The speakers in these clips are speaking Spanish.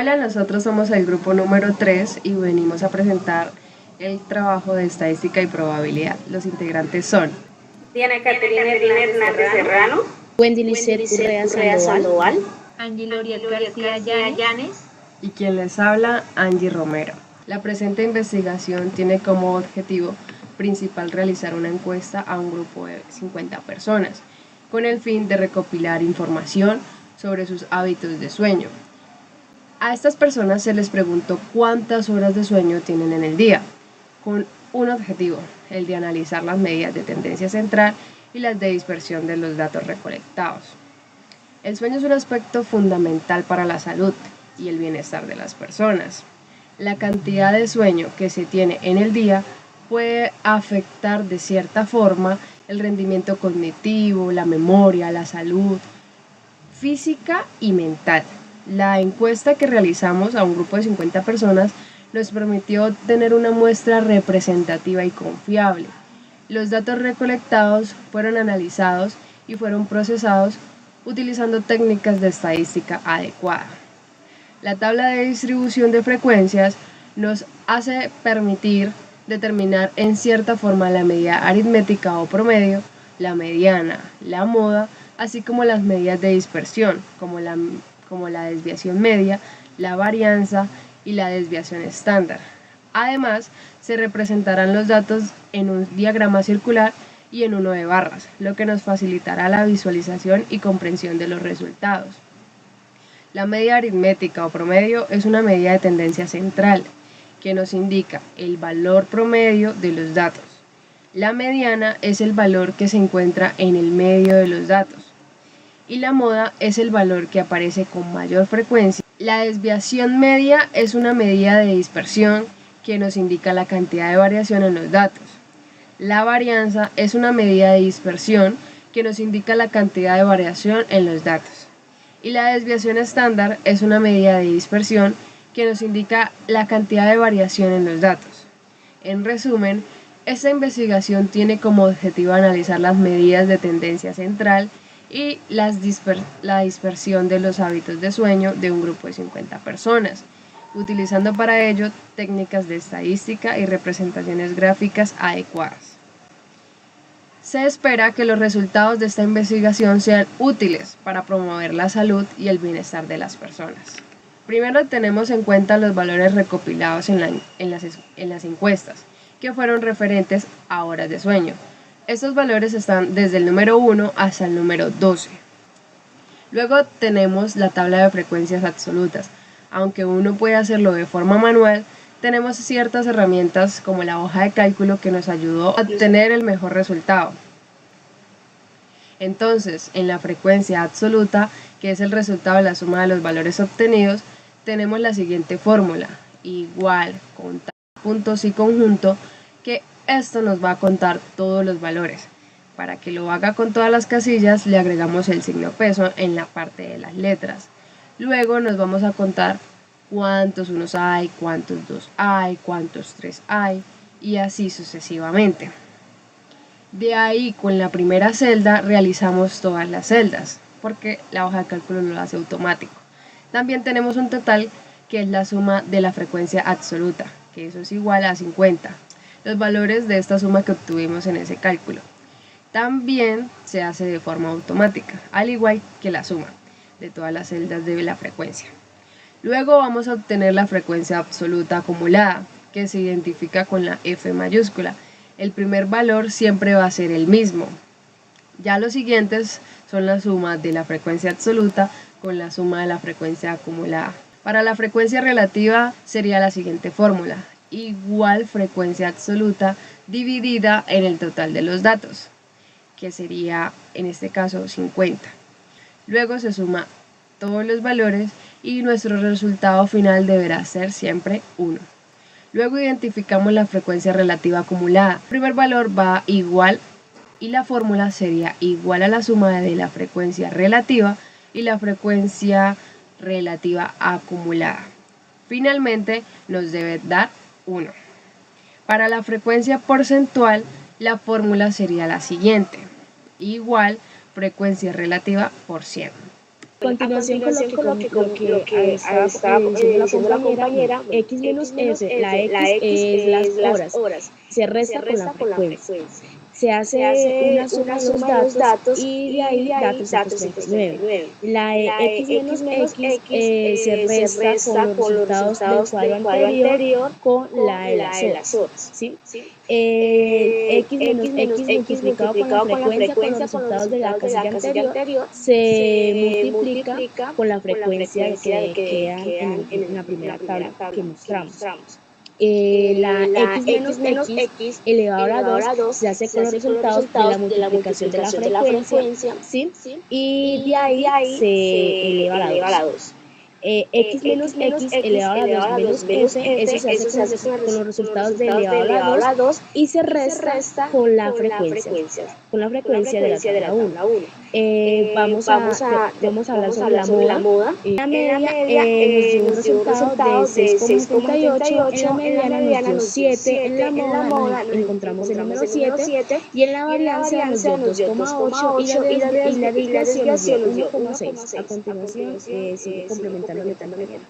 Hola, nosotros somos el grupo número 3 y venimos a presentar el trabajo de estadística y probabilidad. Los integrantes son Diana Caterina Hernández Serrano, Wendy Lisset Urrea Sandoval, Angie Loriet García Llanes y quien les habla, Angie Romero. La presente investigación tiene como objetivo principal realizar una encuesta a un grupo de 50 personas, con el fin de recopilar información sobre sus hábitos de sueño. A estas personas se les preguntó cuántas horas de sueño tienen en el día, con un objetivo, el de analizar las medidas de tendencia central y las de dispersión de los datos recolectados. El sueño es un aspecto fundamental para la salud y el bienestar de las personas. La cantidad de sueño que se tiene en el día puede afectar de cierta forma el rendimiento cognitivo, la memoria, la salud física y mental. La encuesta que realizamos a un grupo de 50 personas nos permitió tener una muestra representativa y confiable. Los datos recolectados fueron analizados y fueron procesados utilizando técnicas de estadística adecuada. La tabla de distribución de frecuencias nos hace permitir determinar en cierta forma la medida aritmética o promedio, la mediana, la moda, así como las medidas de dispersión, como la desviación media, la varianza y la desviación estándar. Además, se representarán los datos en un diagrama circular y en uno de barras, lo que nos facilitará la visualización y comprensión de los resultados. La media aritmética o promedio es una medida de tendencia central que nos indica el valor promedio de los datos. La mediana es el valor que se encuentra en el medio de los datos. Y la moda es el valor que aparece con mayor frecuencia. La desviación media es una medida de dispersión que nos indica la cantidad de variación en los datos. La varianza es una medida de dispersión que nos indica la cantidad de variación en los datos. Y la desviación estándar es una medida de dispersión que nos indica la cantidad de variación en los datos. En resumen, esta investigación tiene como objetivo analizar las medidas de tendencia central y la dispersión de los hábitos de sueño de un grupo de 50 personas, utilizando para ello técnicas de estadística y representaciones gráficas adecuadas. Se espera que los resultados de esta investigación sean útiles para promover la salud y el bienestar de las personas. Primero tenemos en cuenta los valores recopilados en las encuestas, que fueron referentes a horas de sueño. Estos valores están desde el número 1 hasta el número 12. Luego tenemos la tabla de frecuencias absolutas. Aunque uno puede hacerlo de forma manual, tenemos ciertas herramientas como la hoja de cálculo que nos ayudó a obtener el mejor resultado. Entonces, en la frecuencia absoluta, que es el resultado de la suma de los valores obtenidos, tenemos la siguiente fórmula, igual contar puntos y conjunto, que esto nos va a contar todos los valores. Para que lo haga con todas las casillas, le agregamos el signo peso en la parte de las letras. Luego nos vamos a contar cuántos unos hay, cuántos dos hay, cuántos tres hay, y así sucesivamente. De ahí, con la primera celda, realizamos todas las celdas, porque la hoja de cálculo lo hace automático. También tenemos un total, que es la suma de la frecuencia absoluta, que eso es igual a 50. Los valores de esta suma que obtuvimos en ese cálculo. También se hace de forma automática, al igual que la suma de todas las celdas de la frecuencia. Luego vamos a obtener la frecuencia absoluta acumulada, que se identifica con la F mayúscula. El primer valor siempre va a ser el mismo. Ya los siguientes son la suma de la frecuencia absoluta con la suma de la frecuencia acumulada. Para la frecuencia relativa sería la siguiente fórmula: igual frecuencia absoluta dividida en el total de los datos, que sería en este caso 50. Luego se suma todos los valores y nuestro resultado final deberá ser siempre 1. Luego identificamos la frecuencia relativa acumulada. El primer valor va igual y la fórmula sería igual a la suma de la frecuencia relativa y la frecuencia relativa acumulada. Finalmente nos debe dar 1. Para la frecuencia porcentual, la fórmula sería la siguiente: igual frecuencia relativa por 100. continuación con lo que estaba diciendo la compañera, x menos f, la x es las horas, se resta con la frecuencia. Se hace una suma de los datos y de ahí da 339. La x menos x se resta con los resultados del cuadro anterior con la de las horas, ¿sí? X menos x multiplicado con la frecuencia con los resultados de la casilla anterior se multiplica con la frecuencia que queda en la primera tabla que mostramos. La x menos x elevado a la 2 se hace con los resultados de la multiplicación de la frecuencia, ¿sí? Y de ahí se eleva a la 2. X menos x elevado a la 2 menos f, eso se hace con los resultados de elevado a la 2 y se resta con la frecuencia de la tabla 1. Vamos a hablar sobre la moda. La media nos dio un resultado de 6,78, en la mediana nos dio 7, en la moda encontramos el número 7 y en la varianza nos dio 2,8 y la desviación nos dio 1,6. A continuación sigue complementando la compañera.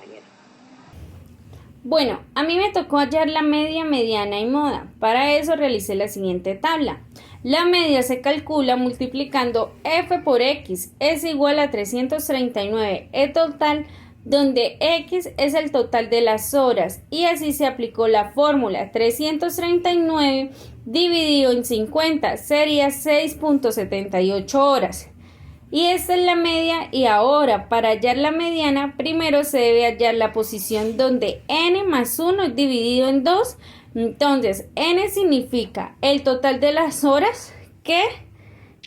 Bueno, a mí me tocó hallar la media, mediana y moda. Para eso realicé la siguiente tabla. La media se calcula multiplicando f por x es igual a 339 total, donde x es el total de las horas y así se aplicó la fórmula 339 dividido en 50 sería 6.78 horas. Y esta es la media y ahora para hallar la mediana primero se debe hallar la posición donde n más 1 es dividido en 2. Entonces n significa el total de las horas que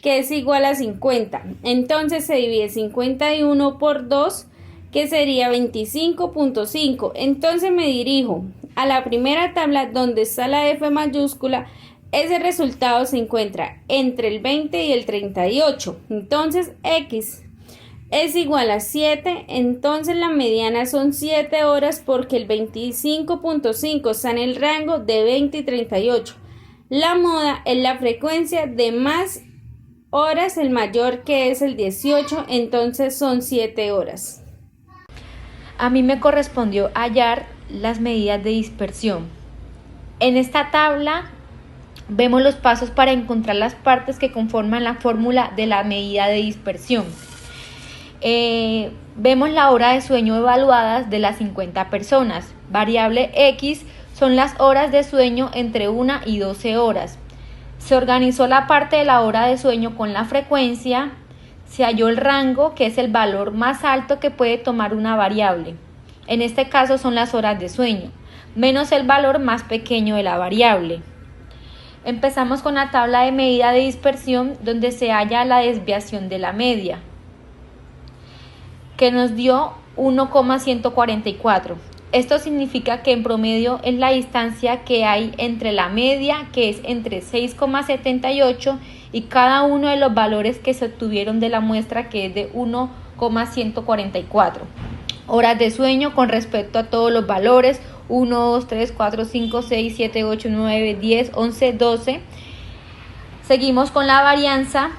es igual a 50. Entonces se divide 51 por 2 que sería 25.5. Entonces me dirijo a la primera tabla donde está la f mayúscula. Ese resultado se encuentra entre el 20 y el 38. Entonces x es igual a 7. Entonces la mediana son 7 horas porque el 25.5 está en el rango de 20 y 38. La moda es la frecuencia de más horas, el mayor que es el 18. Entonces son 7 horas. A mí me correspondió hallar las medidas de dispersión. En esta tabla vemos los pasos para encontrar las partes que conforman la fórmula de la medida de dispersión. Vemos la hora de sueño evaluadas de las 50 personas. Variable X son las horas de sueño entre 1 y 12 horas. Se organizó la parte de la hora de sueño con la frecuencia. Se halló el rango, que es el valor más alto que puede tomar una variable. En este caso son las horas de sueño, menos el valor más pequeño de la variable. Empezamos con la tabla de medida de dispersión donde se halla la desviación de la media, que nos dio 1,144. Esto significa que en promedio es la distancia que hay entre la media, que es entre 6,78, y cada uno de los valores que se obtuvieron de la muestra, que es de 1,144. Horas de sueño con respecto a todos los valores, 1, 2, 3, 4, 5, 6, 7, 8, 9, 10, 11, 12. Seguimos con la varianza,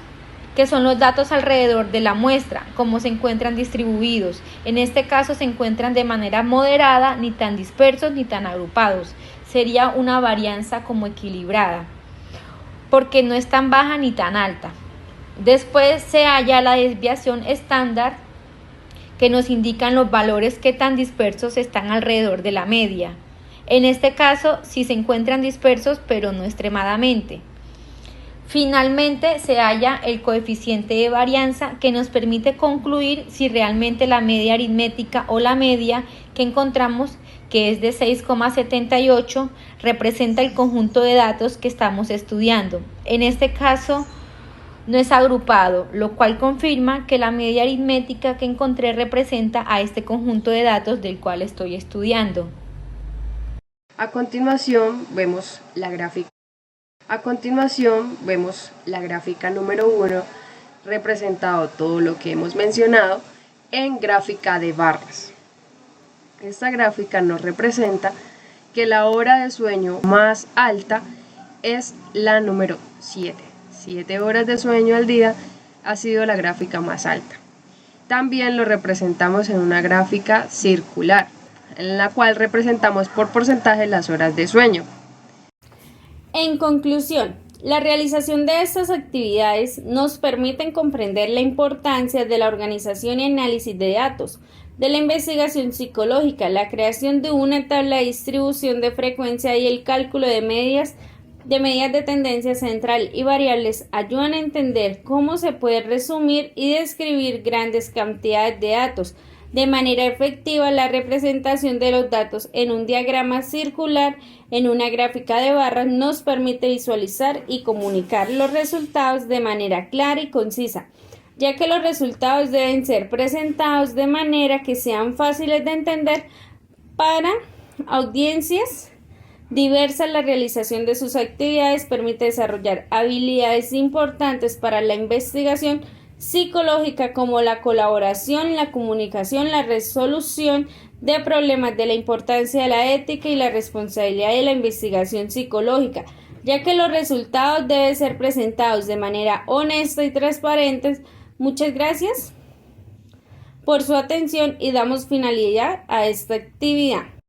que son los datos alrededor de la muestra, cómo se encuentran distribuidos. En este caso se encuentran de manera moderada, ni tan dispersos ni tan agrupados. Sería una varianza como equilibrada, porque no es tan baja ni tan alta. Después se halla la desviación estándar, que nos indican los valores que tan dispersos están alrededor de la media. En este caso, sí se encuentran dispersos, pero no extremadamente. Finalmente, se halla el coeficiente de varianza, que nos permite concluir si realmente la media aritmética o la media que encontramos, que es de 6,78, representa el conjunto de datos que estamos estudiando. En este caso, no es agrupado, lo cual confirma que la media aritmética que encontré representa a este conjunto de datos del cual estoy estudiando. A continuación vemos la gráfica número 1, representado todo lo que hemos mencionado en gráfica de barras. Esta gráfica nos representa que la hora de sueño más alta es la número 7. 7 horas de sueño al día ha sido la gráfica más alta. También lo representamos en una gráfica circular, en la cual representamos por porcentaje las horas de sueño. En conclusión, la realización de estas actividades nos permiten comprender la importancia de la organización y análisis de datos, de la investigación psicológica, la creación de una tabla de distribución de frecuencia y el cálculo de medias de tendencia central y variables ayudan a entender cómo se puede resumir y describir grandes cantidades de datos. De manera efectiva, la representación de los datos en un diagrama circular en una gráfica de barras nos permite visualizar y comunicar los resultados de manera clara y concisa, ya que los resultados deben ser presentados de manera que sean fáciles de entender para audiencias diversas. La realización de sus actividades permite desarrollar habilidades importantes para la investigación psicológica como la colaboración, la comunicación, la resolución de problemas, de la importancia de la ética y la responsabilidad de la investigación psicológica, ya que los resultados deben ser presentados de manera honesta y transparente. Muchas gracias por su atención y damos finalidad a esta actividad.